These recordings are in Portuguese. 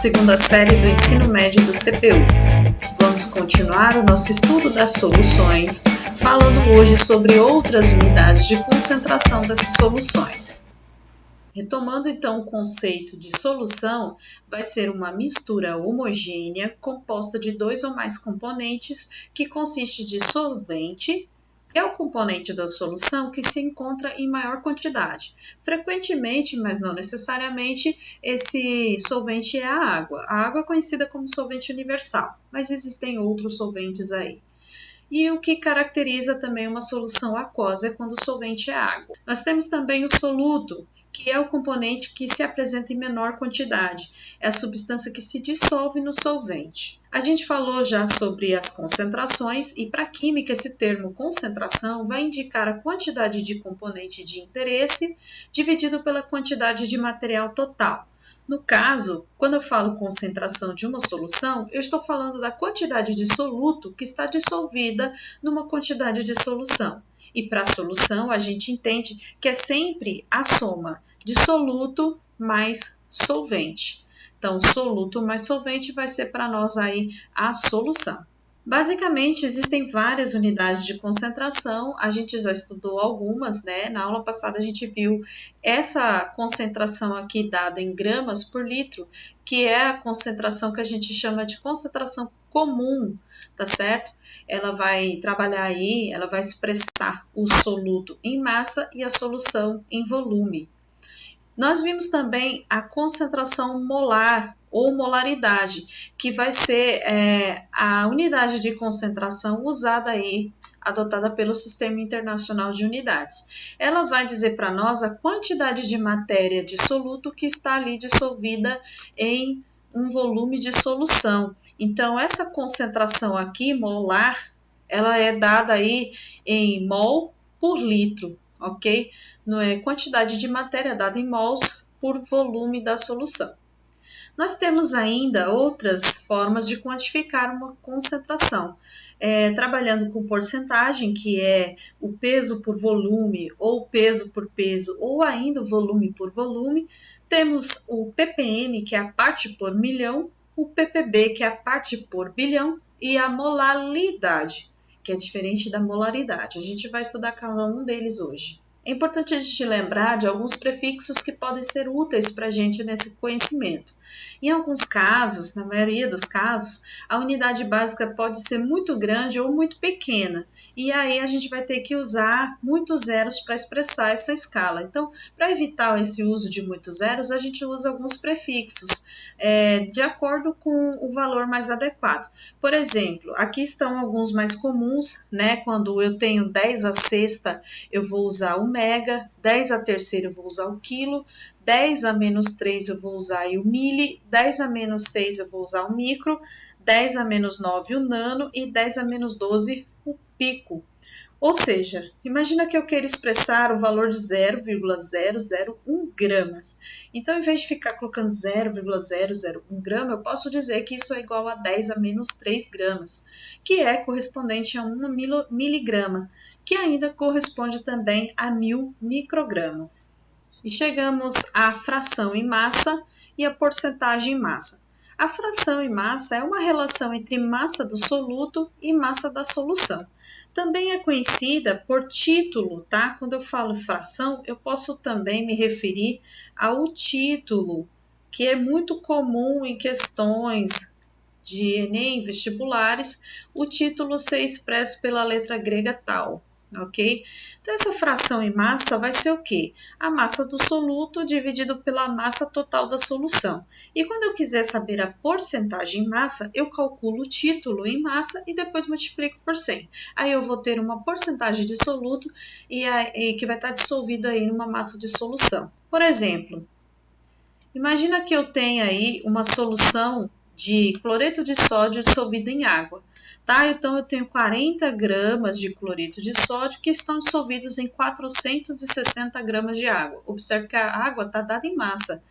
segunda série do ensino médio do CPU. Vamos continuar o nosso estudo das soluções, falando hoje sobre outras unidades de concentração dessas soluções. Retomando então o conceito de solução, vai ser uma mistura homogênea composta de dois ou mais componentes que consiste de solvente, que é o componente da solução que se encontra em maior quantidade. Frequentemente, mas não necessariamente, esse solvente é a água. A água é conhecida como solvente universal, mas existem outros solventes aí. E o que caracteriza também uma solução aquosa é quando o solvente é água. Nós temos também o soluto, que é o componente que se apresenta em menor quantidade. É a substância que se dissolve no solvente. A gente falou já sobre as concentrações e para a química esse termo concentração vai indicar a quantidade de componente de interesse dividido pela quantidade de material total. No caso, quando eu falo concentração de uma solução, eu estou falando da quantidade de soluto que está dissolvida numa quantidade de solução. E para a solução, a gente entende que é sempre a soma de soluto mais solvente. Então, soluto mais solvente vai ser para nós aí a solução. Basicamente, existem várias unidades de concentração, a gente já estudou algumas, né? Na aula passada a gente viu essa concentração aqui dada em gramas por litro, que é a concentração que a gente chama de concentração comum, tá certo? Ela vai trabalhar aí, ela vai expressar o soluto em massa e a solução em volume. Nós vimos também a concentração molar ou molaridade, que vai ser a unidade de concentração usada aí, adotada pelo Sistema Internacional de Unidades. Ela vai dizer para nós a quantidade de matéria de soluto que está ali dissolvida em um volume de solução. Então, essa concentração aqui, molar, ela é dada aí em mol por litro, ok? Não é quantidade de matéria dada em mols por volume da solução. Nós temos ainda outras formas de quantificar uma concentração, trabalhando com porcentagem, que é o peso por volume, ou peso por peso, ou ainda o volume por volume. Temos o ppm, que é a parte por milhão, o ppb, que é a parte por bilhão, e a molaridade, que é diferente da molaridade. A gente vai estudar cada um deles hoje. É importante a gente lembrar de alguns prefixos que podem ser úteis para a gente nesse conhecimento. Em alguns casos, na maioria dos casos, a unidade básica pode ser muito grande ou muito pequena, e aí a gente vai ter que usar muitos zeros para expressar essa escala. Então, para evitar esse uso de muitos zeros, a gente usa alguns prefixos, de acordo com o valor mais adequado. Por exemplo, aqui estão alguns mais comuns, né? Quando eu tenho 10 a sexta, eu vou usar o mega, 10 a terceira eu vou usar o quilo, 10 a menos 3 eu vou usar o mili, 10 a menos 6 eu vou usar o micro, 10 a menos 9 o nano e 10 a menos 12 o pico. Ou seja, imagina que eu queira expressar o valor de 0,001 gramas. Então, em vez de ficar colocando 0,001 grama, eu posso dizer que isso é igual a 10 a menos 3 gramas, que é correspondente a 1 miligrama, que ainda corresponde também a 1000 microgramas. E chegamos à fração em massa e a porcentagem em massa. A fração em massa é uma relação entre massa do soluto e massa da solução. Também é conhecida por título, tá? Quando eu falo fração, eu posso também me referir ao título, que é muito comum em questões de Enem, vestibulares, o título ser expresso pela letra grega tal, ok? Então, essa fração em massa vai ser o quê? A massa do soluto dividido pela massa total da solução. E quando eu quiser saber a porcentagem em massa, eu calculo o título em massa e depois multiplico por 100. Aí eu vou ter uma porcentagem de soluto e que vai estar dissolvida aí numa massa de solução. Por exemplo, imagina que eu tenha aí uma solução de cloreto de sódio dissolvido em água. Tá? Então, eu tenho 40 gramas de cloreto de sódio que estão dissolvidos em 460 gramas de água. Observe que a água está dada em massa.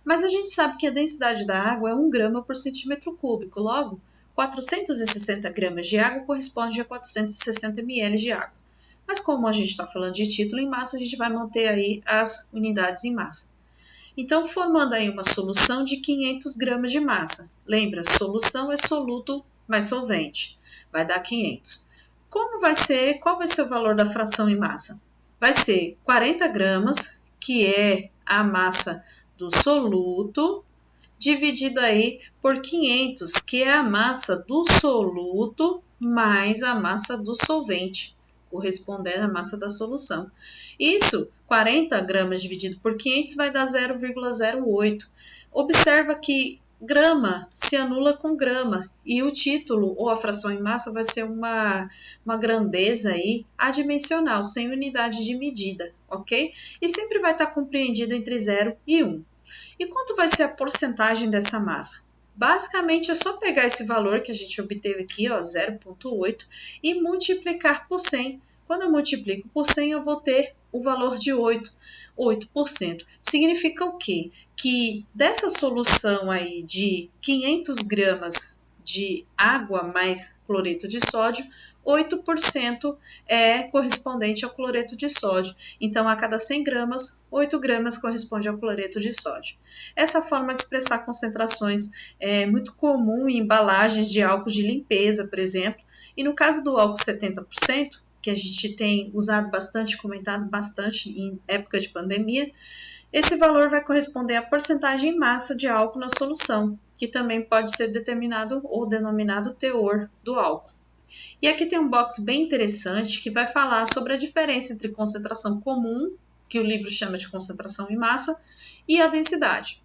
Mas a gente sabe que a densidade da água é 1 grama por centímetro cúbico. Logo, 460 gramas de água corresponde a 460 ml de água. Mas como a gente está falando de título em massa, a gente vai manter aí as unidades em massa. Então, formando aí uma solução de 500 gramas de massa. Lembra, solução é soluto mais solvente, vai dar 500. Qual vai ser o valor da fração em massa? Vai ser 40 gramas, que é a massa do soluto, dividido aí por 500, que é a massa do soluto mais a massa do solvente, correspondendo à massa da solução. Isso, 40 gramas dividido por 500 vai dar 0,08. Observa que grama se anula com grama e o título ou a fração em massa vai ser uma grandeza aí adimensional, sem unidade de medida, ok? E sempre vai estar compreendido entre 0 e 1. E quanto vai ser a porcentagem dessa massa? Basicamente é só pegar esse valor que a gente obteve aqui, 0,8, e multiplicar por 100. Quando eu multiplico por 100, eu vou ter o valor de 8%. Significa o quê? Que dessa solução aí de 500 gramas de água mais cloreto de sódio, 8% é correspondente ao cloreto de sódio. Então, a cada 100 gramas, 8 gramas corresponde ao cloreto de sódio. Essa forma de expressar concentrações é muito comum em embalagens de álcool de limpeza, por exemplo. E no caso do álcool 70%, que a gente tem usado bastante, comentado bastante em época de pandemia, esse valor vai corresponder à porcentagem em massa de álcool na solução, que também pode ser determinado ou denominado teor do álcool. E aqui tem um box bem interessante que vai falar sobre a diferença entre concentração comum, que o livro chama de concentração em massa, e a densidade.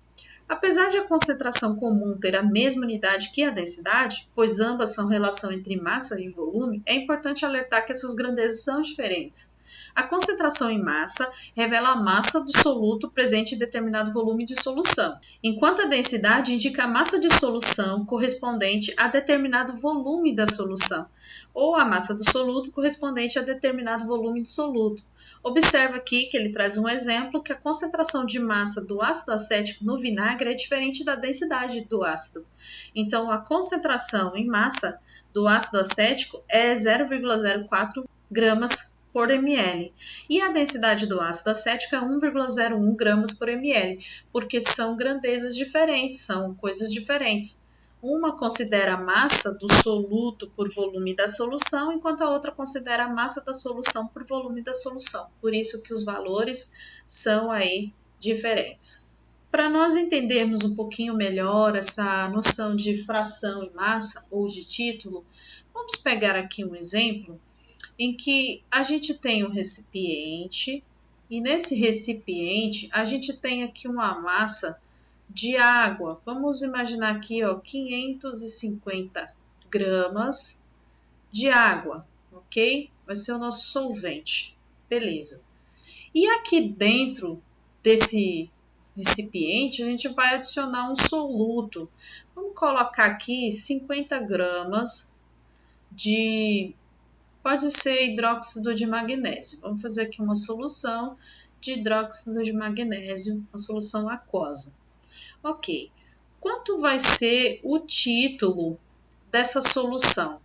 Apesar de a concentração comum ter a mesma unidade que a densidade, pois ambas são relação entre massa e volume, é importante alertar que essas grandezas são diferentes. A concentração em massa revela a massa do soluto presente em determinado volume de solução, enquanto a densidade indica a massa de solução correspondente a determinado volume da solução, ou a massa do soluto correspondente a determinado volume de soluto. Observa aqui que ele traz um exemplo que a concentração de massa do ácido acético no vinagre é diferente da densidade do ácido. Então, a concentração em massa do ácido acético é 0,04 gramas por ml. E a densidade do ácido acético é 1,01 gramas por ml, porque são grandezas diferentes, são coisas diferentes. Uma considera a massa do soluto por volume da solução, enquanto a outra considera a massa da solução por volume da solução. Por isso que os valores são aí diferentes. Para nós entendermos um pouquinho melhor essa noção de fração e massa ou de título, vamos pegar aqui um exemplo em que a gente tem um recipiente e nesse recipiente a gente tem aqui uma massa de água. Vamos imaginar aqui, 550 gramas de água, ok? Vai ser o nosso solvente, beleza. E aqui dentro desse recipiente, a gente vai adicionar um soluto. Vamos colocar aqui 50 gramas de, pode ser hidróxido de magnésio. Vamos fazer aqui uma solução de hidróxido de magnésio, uma solução aquosa. Ok, quanto vai ser o título dessa solução?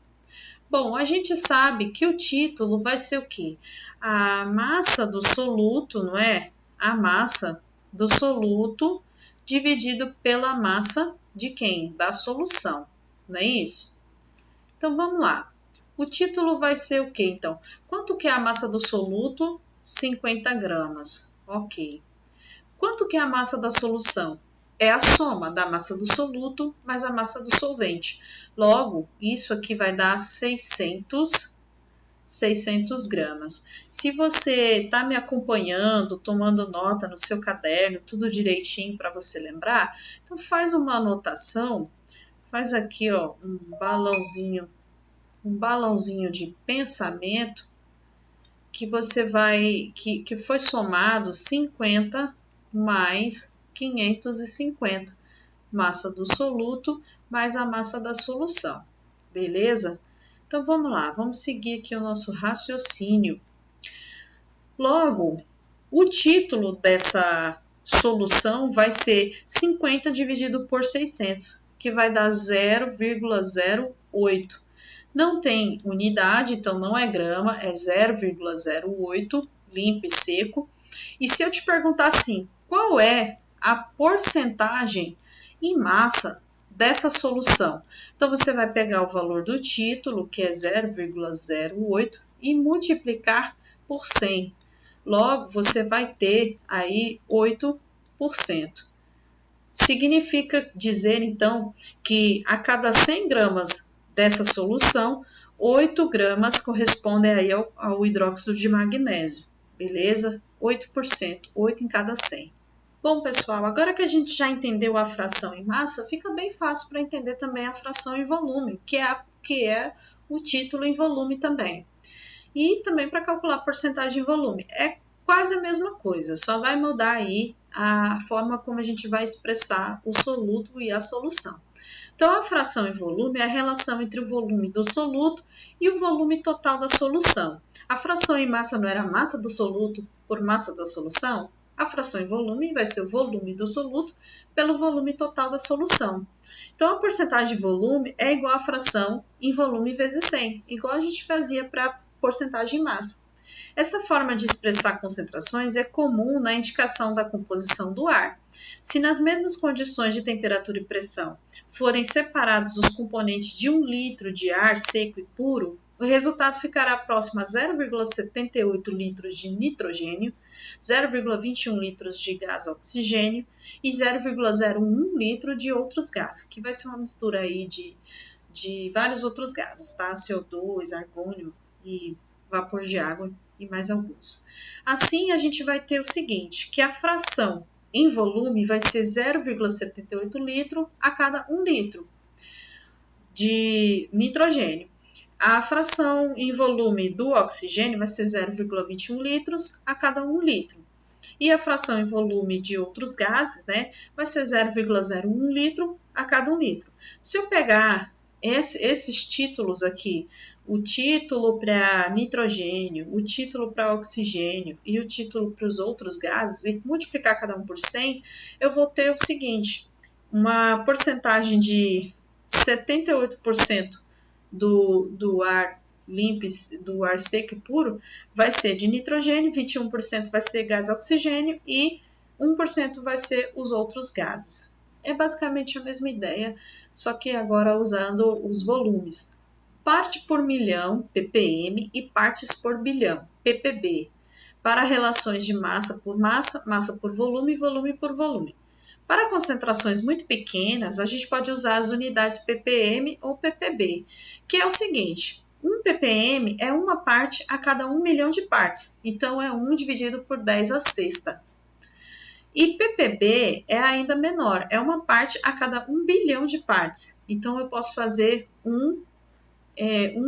Bom, a gente sabe que o título vai ser o quê? A massa do soluto, não é? A massa do soluto dividido pela massa de quem? Da solução, não é isso? Então, vamos lá. O título vai ser o quê, então? Quanto que é a massa do soluto? 50 gramas, ok. Quanto que é a massa da solução? É a soma da massa do soluto mais a massa do solvente. Logo, isso aqui vai dar 600 gramas. Se você está me acompanhando, tomando nota no seu caderno, tudo direitinho para você lembrar, então faz uma anotação, faz aqui um balãozinho de pensamento que você vai, que foi somado 50 mais 550, massa do soluto mais a massa da solução, beleza? Então vamos lá, vamos seguir aqui o nosso raciocínio. Logo, o título dessa solução vai ser 50 dividido por 600, que vai dar 0,08. Não tem unidade, então não é grama, é 0,08, limpo e seco. E se eu te perguntar assim, qual é a porcentagem em massa dessa solução. Então, você vai pegar o valor do título, que é 0,08, e multiplicar por 100. Logo, você vai ter aí 8%. Significa dizer, então, que a cada 100 gramas dessa solução, 8 gramas correspondem aí ao hidróxido de magnésio, beleza? 8%, 8 em cada 100. Bom, pessoal, agora que a gente já entendeu a fração em massa, fica bem fácil para entender também a fração em volume, que é o título em volume também. E também para calcular a porcentagem em volume. É quase a mesma coisa, só vai mudar aí a forma como a gente vai expressar o soluto e a solução. Então, a fração em volume é a relação entre o volume do soluto e o volume total da solução. A fração em massa não era a massa do soluto por massa da solução? A fração em volume vai ser o volume do soluto pelo volume total da solução. Então, a porcentagem de volume é igual à fração em volume vezes 100, igual a gente fazia para a porcentagem em massa. Essa forma de expressar concentrações é comum na indicação da composição do ar. Se nas mesmas condições de temperatura e pressão forem separados os componentes de 1 litro de ar seco e puro, o resultado ficará próximo a 0,78 litros de nitrogênio, 0,21 litros de gás oxigênio e 0,01 litro de outros gases, que vai ser uma mistura aí de vários outros gases, tá? CO2, argônio e vapor de água e mais alguns. Assim, a gente vai ter o seguinte, que a fração em volume vai ser 0,78 litro a cada 1 litro de nitrogênio. A fração em volume do oxigênio vai ser 0,21 litros a cada 1 litro. E a fração em volume de outros gases, né, vai ser 0,01 litro a cada 1 litro. Se eu pegar esses títulos aqui, o título para nitrogênio, o título para oxigênio e o título para os outros gases, e multiplicar cada um por 100, eu vou ter o seguinte, uma porcentagem de 78% do ar limpo, do ar seco e puro, vai ser de nitrogênio, 21% vai ser gás oxigênio e 1% vai ser os outros gases. É basicamente a mesma ideia, só que agora usando os volumes. Parte por milhão, ppm, e partes por bilhão, ppb, para relações de massa por massa, massa por volume e volume por volume. Para concentrações muito pequenas, a gente pode usar as unidades ppm ou ppb, que é o seguinte, 1 ppm é uma parte a cada 1 milhão de partes, então é 1 dividido por 10 à sexta. E ppb é ainda menor, é uma parte a cada 1 bilhão de partes, então eu posso fazer 1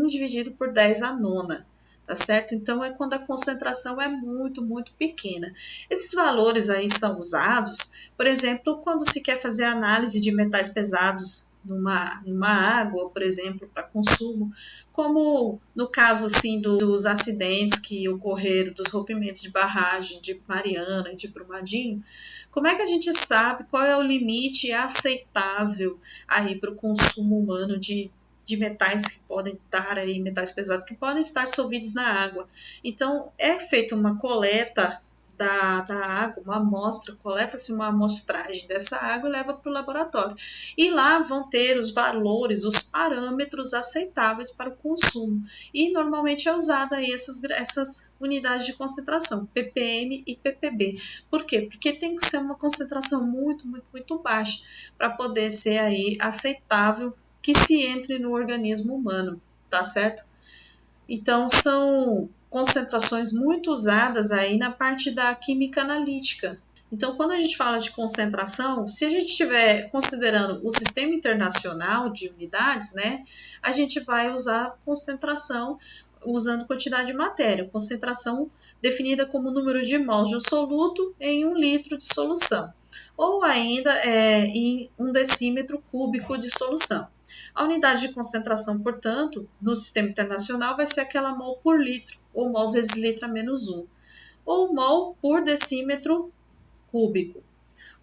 dividido por 10 à nona. Tá certo? Então, é quando a concentração é muito, muito pequena. Esses valores aí são usados, por exemplo, quando se quer fazer análise de metais pesados numa água, por exemplo, para consumo, como no caso, assim, dos acidentes que ocorreram, dos rompimentos de barragem de Mariana e de Brumadinho. Como é que a gente sabe qual é o limite aceitável aí para o consumo humano de metais que podem estar aí, metais pesados que podem estar dissolvidos na água. Então, é feita uma coleta da água, uma amostra, coleta-se uma amostragem dessa água e leva para o laboratório. E lá vão ter os valores, os parâmetros aceitáveis para o consumo. E normalmente é usada aí essas unidades de concentração, ppm e ppb. Por quê? Porque tem que ser uma concentração muito, muito, muito baixa para poder ser aí aceitável que se entre no organismo humano, tá certo? Então, são concentrações muito usadas aí na parte da química analítica. Então, quando a gente fala de concentração, se a gente estiver considerando o sistema internacional de unidades, né, a gente vai usar concentração usando quantidade de matéria, concentração definida como número de mols de um soluto em 1 litro de solução, ou ainda em 1 decímetro cúbico de solução. A unidade de concentração, portanto, no sistema internacional vai ser aquela mol por litro, ou mol vezes litro a menos 1, ou mol por decímetro cúbico,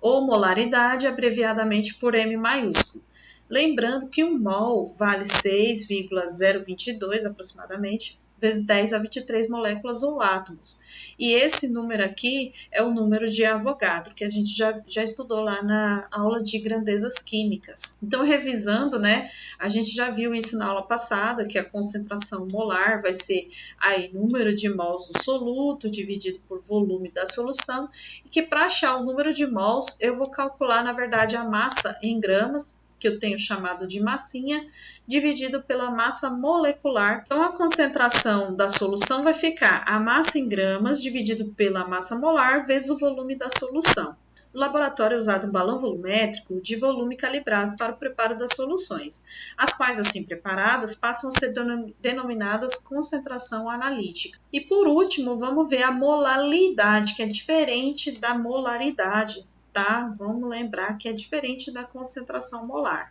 ou molaridade, abreviadamente por M maiúsculo. Lembrando que um mol vale 6,022 aproximadamente vezes 10 a 23 moléculas ou átomos. E esse número aqui é o número de Avogadro, que a gente já estudou lá na aula de grandezas químicas. Então, revisando, né, a gente já viu isso na aula passada, que a concentração molar vai ser aí número de mols do soluto dividido por volume da solução, e que para achar o número de mols, eu vou calcular, na verdade, a massa em gramas, que eu tenho chamado de massinha, dividido pela massa molecular. Então, a concentração da solução vai ficar a massa em gramas dividido pela massa molar vezes o volume da solução. No laboratório é usado um balão volumétrico de volume calibrado para o preparo das soluções, as quais, assim preparadas, passam a ser denominadas concentração analítica. E por último, vamos ver a molalidade, que é diferente da molaridade, tá? Vamos lembrar que é diferente da concentração molar.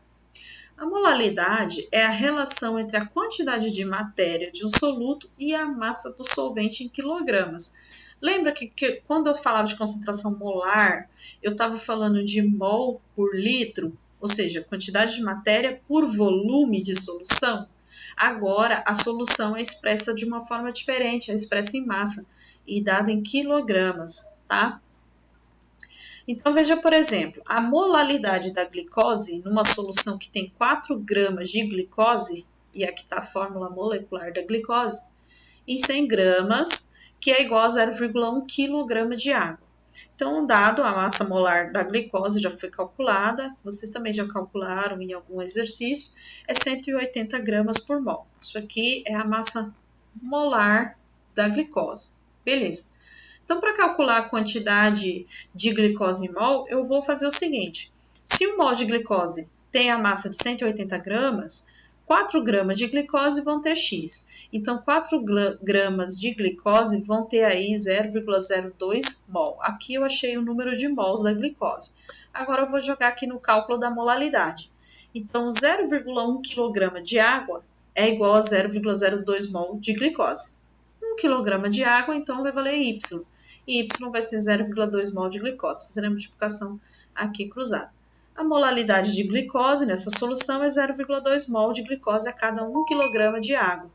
A molalidade é a relação entre a quantidade de matéria de um soluto e a massa do solvente em quilogramas. Lembra que quando eu falava de concentração molar, eu estava falando de mol por litro, ou seja, quantidade de matéria por volume de solução? Agora, a solução é expressa de uma forma diferente, é expressa em massa e dada em quilogramas, tá? Então, veja, por exemplo, a molalidade da glicose numa solução que tem 4 gramas de glicose, e aqui está a fórmula molecular da glicose, em 100 gramas, que é igual a 0,1 kg de água. Então, dado a massa molar da glicose já foi calculada, vocês também já calcularam em algum exercício, é 180 gramas por mol. Isso aqui é a massa molar da glicose. Beleza. Então, para calcular a quantidade de glicose em mol, eu vou fazer o seguinte. Se um mol de glicose tem a massa de 180 gramas, 4 gramas de glicose vão ter X. Então, 4 gramas de glicose vão ter aí 0,02 mol. Aqui eu achei o número de mols da glicose. Agora eu vou jogar aqui no cálculo da molalidade. Então, 0,1 kg de água é igual a 0,02 mol de glicose. 1 kg de água, então, vai valer Y. E Y vai ser 0,2 mol de glicose. Fazendo a multiplicação aqui cruzada. A molalidade de glicose nessa solução é 0,2 mol de glicose a cada 1 kg de água.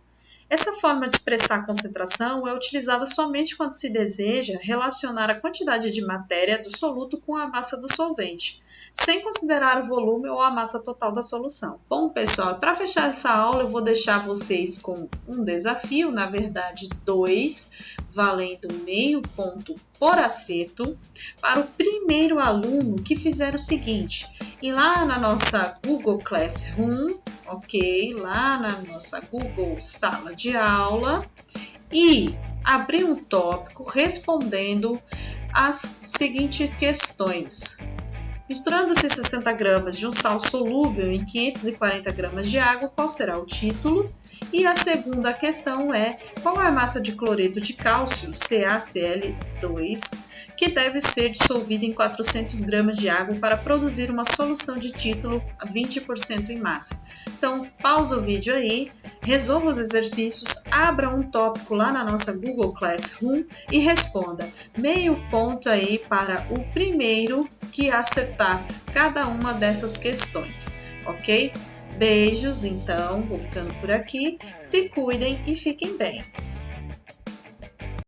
Essa forma de expressar a concentração é utilizada somente quando se deseja relacionar a quantidade de matéria do soluto com a massa do solvente, sem considerar o volume ou a massa total da solução. Bom, pessoal, para fechar essa aula, eu vou deixar vocês com um desafio, na verdade 2, valendo meio ponto por acerto, para o primeiro aluno que fizer o seguinte: ir lá na nossa Google Classroom, ok? Lá na nossa Google Sala de Aula e abrir um tópico respondendo as seguintes questões. Misturando-se 60 gramas de um sal solúvel em 540 gramas de água, qual será o título? E a segunda questão é: qual é a massa de cloreto de cálcio, CaCl2, que deve ser dissolvida em 400 gramas de água para produzir uma solução de título a 20% em massa? Então, pausa o vídeo aí, resolva os exercícios, abra um tópico lá na nossa Google Classroom e responda. Meio ponto aí para o primeiro que acertar cada uma dessas questões, ok? Beijos, então, vou ficando por aqui. Se cuidem e fiquem bem.